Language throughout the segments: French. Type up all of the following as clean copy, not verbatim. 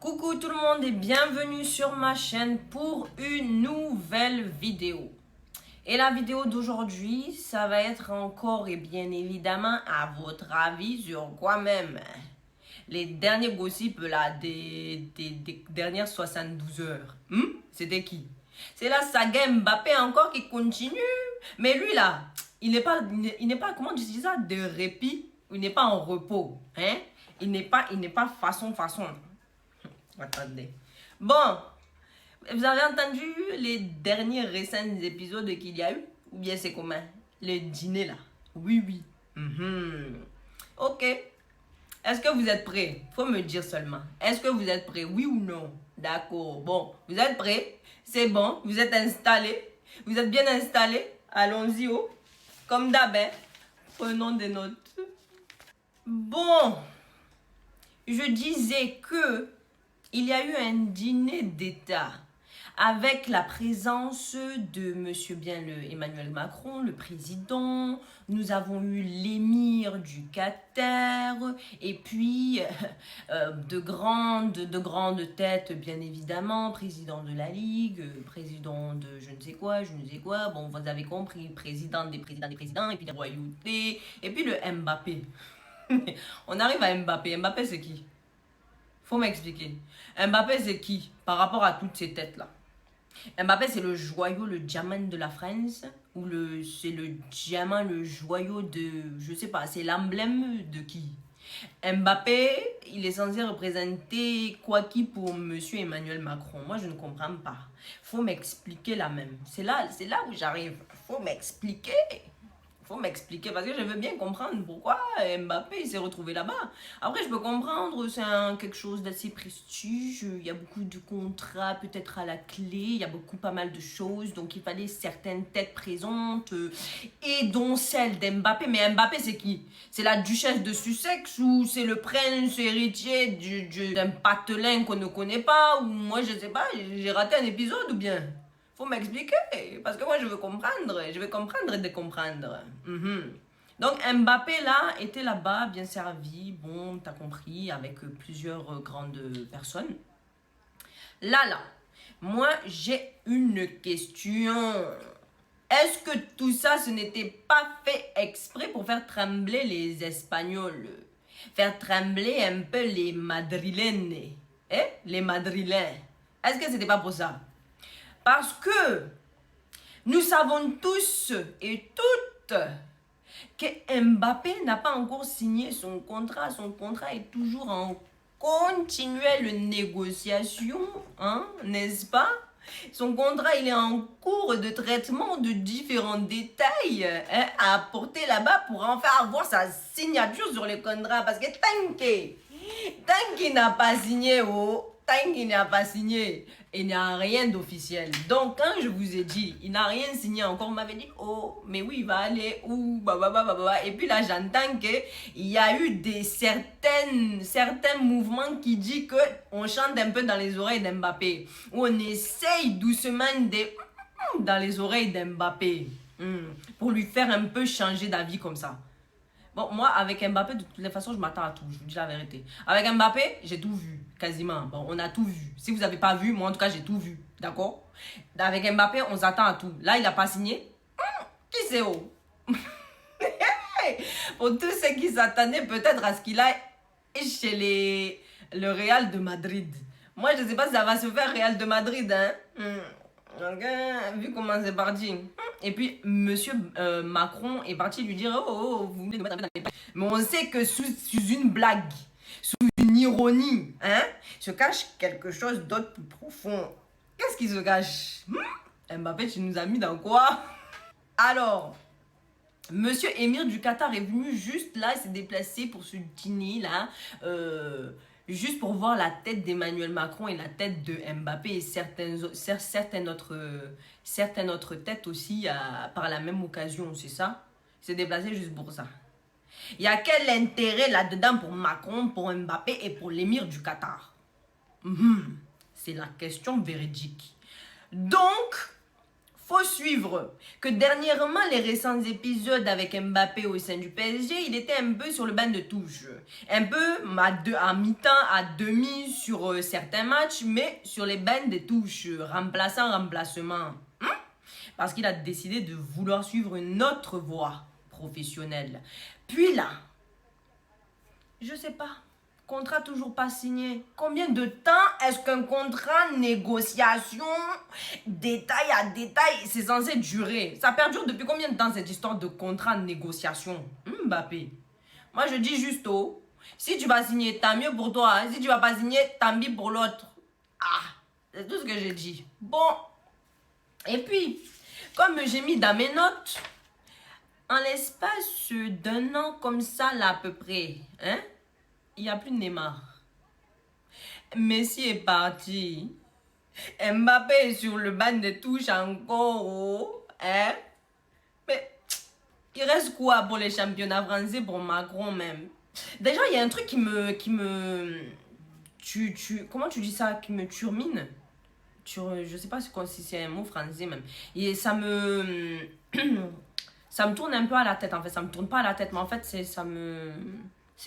Coucou tout le monde et bienvenue sur ma chaîne pour une nouvelle vidéo. Et la vidéo d'aujourd'hui, ça va être encore et bien évidemment à votre avis sur quoi même. Les derniers gossips là des dernières 72 heures. C'était qui? C'est la saga Mbappé encore qui continue. Mais lui là, il n'est pas, comment tu dis ça, de répit. Il n'est pas en repos. Hein? Il n'est pas façon. Attendez. Bon, vous avez entendu les derniers récents épisodes qu'il y a eu? Ou bien c'est comment? Le dîner là. Oui. Ok. Est-ce que vous êtes prêts? Faut me dire seulement. Est-ce que vous êtes prêts? Oui ou non? D'accord. Bon, vous êtes prêts? C'est bon. Vous êtes installés? Vous êtes bien installés? Allons-y, oh. Comme d'hab, hein? Prenons des notes. Bon, je disais que il y a eu un dîner d'État avec la présence de monsieur bien le Emmanuel Macron, le président. Nous avons eu l'émir du Qatar et puis de grandes têtes bien évidemment, président de la Ligue, président de je ne sais quoi. Bon, vous avez compris, président des présidents et puis la royauté et puis le Mbappé. On arrive à Mbappé. Mbappé c'est qui? Faut m'expliquer. Mbappé, c'est qui par rapport à toutes ces têtes-là? Mbappé, c'est le joyau, le diamant de la France? Ou c'est le diamant, le joyau de... Je sais pas, c'est l'emblème de qui? Mbappé, il est censé représenter quoi qui pour monsieur Emmanuel Macron? Moi, je ne comprends pas. Faut m'expliquer là même. C'est là où j'arrive. Faut m'expliquer. Faut m'expliquer parce que je veux bien comprendre pourquoi Mbappé s'est retrouvé là-bas. Après, je peux comprendre, c'est quelque chose d'assez prestige. Il y a beaucoup de contrats peut-être à la clé. Il y a pas mal de choses. Donc, il fallait certaines têtes présentes et dont celle d'Mbappé. Mais Mbappé, c'est qui? C'est la duchesse de Sussex ou c'est le prince héritier d'un patelin qu'on ne connaît pas? Ou moi, je sais pas, j'ai raté un épisode ou bien? Faut m'expliquer, parce que moi je veux comprendre et décomprendre. Donc Mbappé là, était là-bas, bien servi, bon, t'as compris, avec plusieurs grandes personnes. Là, moi j'ai une question. Est-ce que tout ça, ce n'était pas fait exprès pour faire trembler les Espagnols? Faire trembler un peu les Madrilènes? Les Madrilènes. Est-ce que c'était pas pour ça? Parce que nous savons tous et toutes que Mbappé n'a pas encore signé son contrat. Son contrat est toujours en continuelle négociation, n'est-ce pas? Son contrat, il est en cours de traitement de différents détails à apporter là-bas pour enfin avoir sa signature sur le contrat. Parce que tant qu'il n'a pas signé, il n'y a rien d'officiel. Donc, quand je vous ai dit, il n'a rien signé encore, on m'avait dit, oh, mais oui, il va aller où, Et puis là, j'entends qu'il y a eu certains mouvements qui disent qu'on chante un peu dans les oreilles d'Mbappé. Ou on essaye doucement dans les oreilles d'Mbappé. Pour lui faire un peu changer d'avis comme ça. Bon, moi, avec Mbappé, de toutes les façons, je m'attends à tout. Je vous dis la vérité. Avec Mbappé, j'ai tout vu. Quasiment. Bon, on a tout vu. Si vous n'avez pas vu, moi, en tout cas, j'ai tout vu. D'accord? Avec Mbappé, on s'attend à tout. Là, il n'a pas signé. Qui c'est où? Pour tous ceux qui s'attendaient peut-être à ce qu'il aille chez le Real de Madrid. Moi, je ne sais pas si ça va se faire Real de Madrid, vu comment c'est parti. Et puis, monsieur Macron est parti lui dire, vous venez de mettre dans les... Mais on sait que sous une blague, sous une ironie, se cache quelque chose d'autre plus profond. Qu'est-ce qui se cache? Mbappé, tu nous as mis dans quoi? Alors, monsieur Émir du Qatar est venu juste là, il s'est déplacé pour ce dîner là, juste pour voir la tête d'Emmanuel Macron et la tête de Mbappé et certaines autres têtes aussi par la même occasion, c'est ça? Il s'est déplacé juste pour ça. Il y a quel intérêt là-dedans pour Macron, pour Mbappé et pour l'émir du Qatar? C'est la question véridique. Donc, faut suivre que dernièrement, les récents épisodes avec Mbappé au sein du PSG, il était un peu sur le banc de touche. Un peu à mi-temps, à demi sur certains matchs, mais sur les bancs de touche, remplacement. Parce qu'il a décidé de vouloir suivre une autre voie professionnelle. Puis là, je sais pas. Contrat toujours pas signé. Combien de temps est-ce qu'un contrat, négociation, détail à détail, c'est censé durer? Ça perdure depuis combien de temps cette histoire de contrat, négociation? Mbappé. Moi, je dis juste si tu vas signer, tant mieux pour toi. Hein. Si tu vas pas signer, tant pis pour l'autre. Ah, c'est tout ce que j'ai dit. Bon. Et puis, comme j'ai mis dans mes notes, en l'espace d'un an comme ça, là, à peu près, hein? Il n'y a plus de Neymar. Messi est parti. Mbappé est sur le banc de touche encore. Hein? Mais il reste quoi pour les championnats français, pour Macron même? Déjà, il y a un truc qui me comment tu dis ça? Qui me turmine. Je sais pas si c'est un mot français même. Et ça me tourne un peu à la tête en fait. Ça me tourne pas à la tête, mais en fait, c'est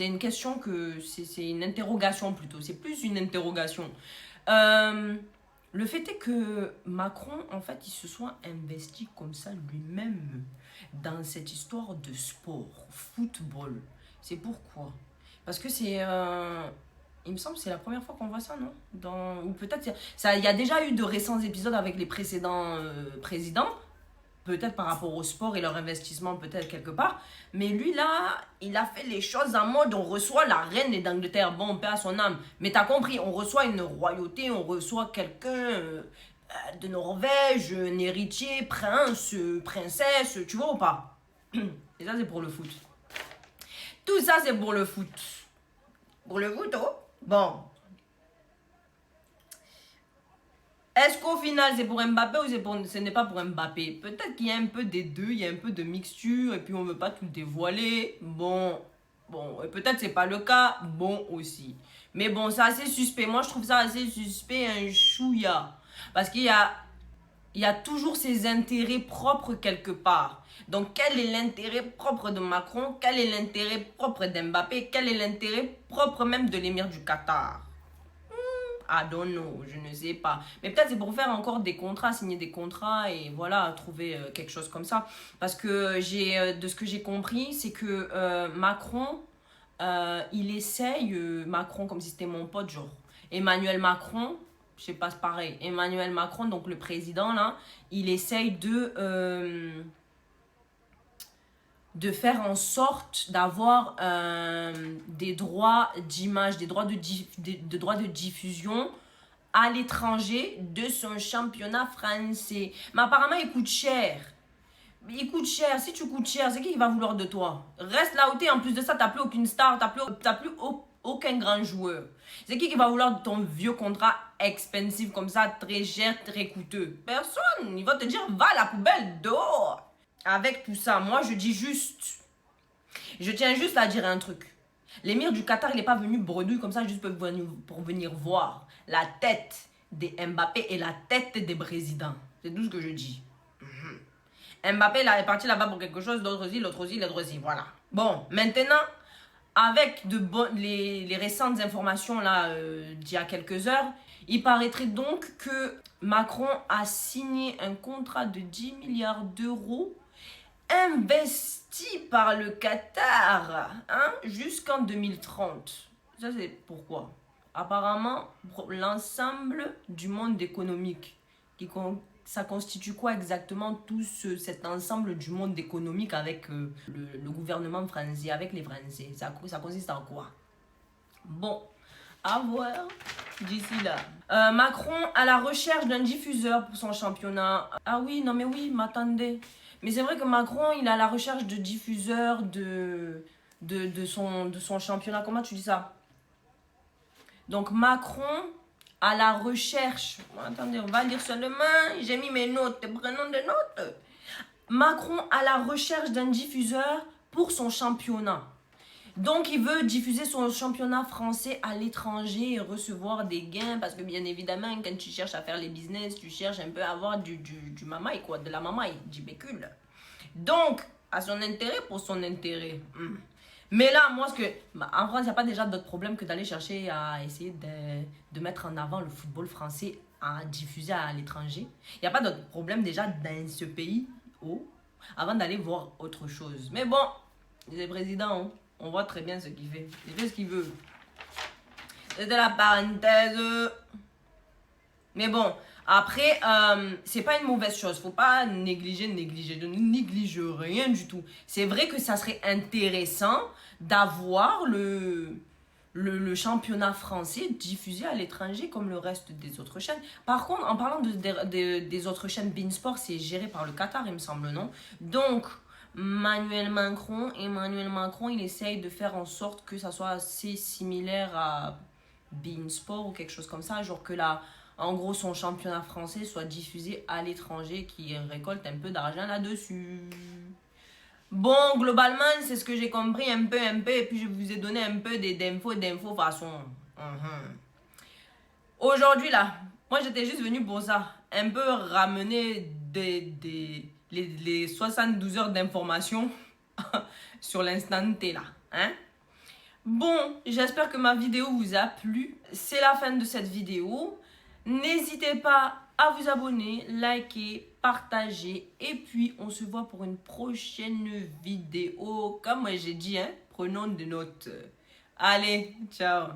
une question c'est une interrogation plutôt. C'est plus une interrogation. Le fait est que Macron, en fait, il se soit investi comme ça lui-même dans cette histoire de sport, football. C'est pourquoi? Parce que il me semble que c'est la première fois qu'on voit ça, non? Ou peut-être, il y a déjà eu de récents épisodes avec les précédents présidents. Peut-être par rapport au sport et leur investissement, peut-être quelque part. Mais lui, là, il a fait les choses en mode on reçoit la reine d'Angleterre. Bon, paix à son âme. Mais t'as compris, on reçoit une royauté, on reçoit quelqu'un de Norvège, un héritier, prince, princesse, tu vois ou pas? Et ça, c'est pour le foot. Tout ça, c'est pour le foot. Pour le foot, oh? Bon. Est-ce qu'au final, c'est pour Mbappé ou ce n'est pas pour Mbappé? Peut-être qu'il y a un peu des deux, il y a un peu de mixture et puis on ne veut pas tout dévoiler. Bon, et peut-être c'est pas le cas. Bon aussi. Mais bon, c'est assez suspect. Moi, je trouve ça assez suspect, un chouïa. Parce qu'il y a toujours ses intérêts propres quelque part. Donc, quel est l'intérêt propre de Macron? Quel est l'intérêt propre d'Mbappé? Quel est l'intérêt propre même de l'émir du Qatar? I don't know, je ne sais pas. Mais peut-être c'est pour faire encore des contrats, signer des contrats et voilà, trouver quelque chose comme ça. Parce que de ce que j'ai compris, c'est que Macron, il essaye, Macron comme si c'était mon pote, genre. Emmanuel Macron, je sais pas, c'est pareil. Emmanuel Macron, donc le président là, il essaye de faire en sorte d'avoir des droits d'image, des droits droits de diffusion à l'étranger de son championnat français. Mais apparemment, il coûte cher. Il coûte cher. Si tu coûtes cher, c'est qui va vouloir de toi? Reste là où t'es. En plus de ça, t'as plus aucune star, t'as plus aucun grand joueur. C'est qui va vouloir de ton vieux contrat expensive comme ça, très cher, très coûteux? Personne. Il va te dire, va à la poubelle, dehors. Avec tout ça, moi je tiens juste à dire un truc. L'émir du Qatar, il n'est pas venu bredouille comme ça juste pour venir voir la tête des Mbappé et la tête des présidents. C'est tout ce que je dis. Mbappé là, est parti là-bas pour quelque chose, l'autre aussi, voilà. Bon, maintenant, avec les récentes informations là d'il y a quelques heures, il paraîtrait donc que Macron a signé un contrat de 10 milliards d'euros investi par le Qatar jusqu'en 2030. Ça, c'est pourquoi? Apparemment, l'ensemble du monde économique. Ça constitue quoi exactement tout cet ensemble du monde économique avec le gouvernement français, avec les Français? Ça consiste en quoi? Bon, à voir d'ici là. Macron à la recherche d'un diffuseur pour son championnat. Ah oui, non mais oui, m'attendez. Mais c'est vrai que Macron, il est à la recherche de diffuseurs de son championnat. Comment tu dis ça? Donc Macron à la recherche. Attendez, on va lire seulement. J'ai mis mes notes, prenons des notes. Macron à la recherche d'un diffuseur pour son championnat. Donc, il veut diffuser son championnat français à l'étranger et recevoir des gains. Parce que, bien évidemment, quand tu cherches à faire les business, tu cherches un peu à avoir du mamaï, quoi. De la mamaï, du bécule. Donc, à son intérêt pour son intérêt. Mais là, moi, en France, il n'y a pas déjà d'autres problèmes que d'aller chercher à essayer de mettre en avant le football français à diffuser à l'étranger. Il n'y a pas d'autres problèmes déjà dans ce pays avant d'aller voir autre chose. Mais bon, le président, hein. On voit très bien ce qu'il fait. Il fait ce qu'il veut. C'était la parenthèse. Mais bon, après, c'est pas une mauvaise chose. Faut pas négliger. Je ne néglige rien du tout. C'est vrai que ça serait intéressant d'avoir le championnat français diffusé à l'étranger comme le reste des autres chaînes. Par contre, en parlant des autres chaînes, Beansport, c'est géré par le Qatar, il me semble, non? Donc, Emmanuel Macron, il essaye de faire en sorte que ça soit assez similaire à Beansport ou quelque chose comme ça, genre que là, en gros, son championnat français soit diffusé à l'étranger, qui récolte un peu d'argent là-dessus. Bon, globalement, c'est ce que j'ai compris un peu, et puis je vous ai donné un peu d'infos façon. Aujourd'hui, là, moi, j'étais juste venue pour ça. Un peu ramener les 72 heures d'information sur l'instant T, là. Hein? Bon, j'espère que ma vidéo vous a plu. C'est la fin de cette vidéo. N'hésitez pas à vous abonner, liker, partager. Et puis, on se voit pour une prochaine vidéo. Comme moi j'ai dit, hein, prenons des notes. Allez, ciao.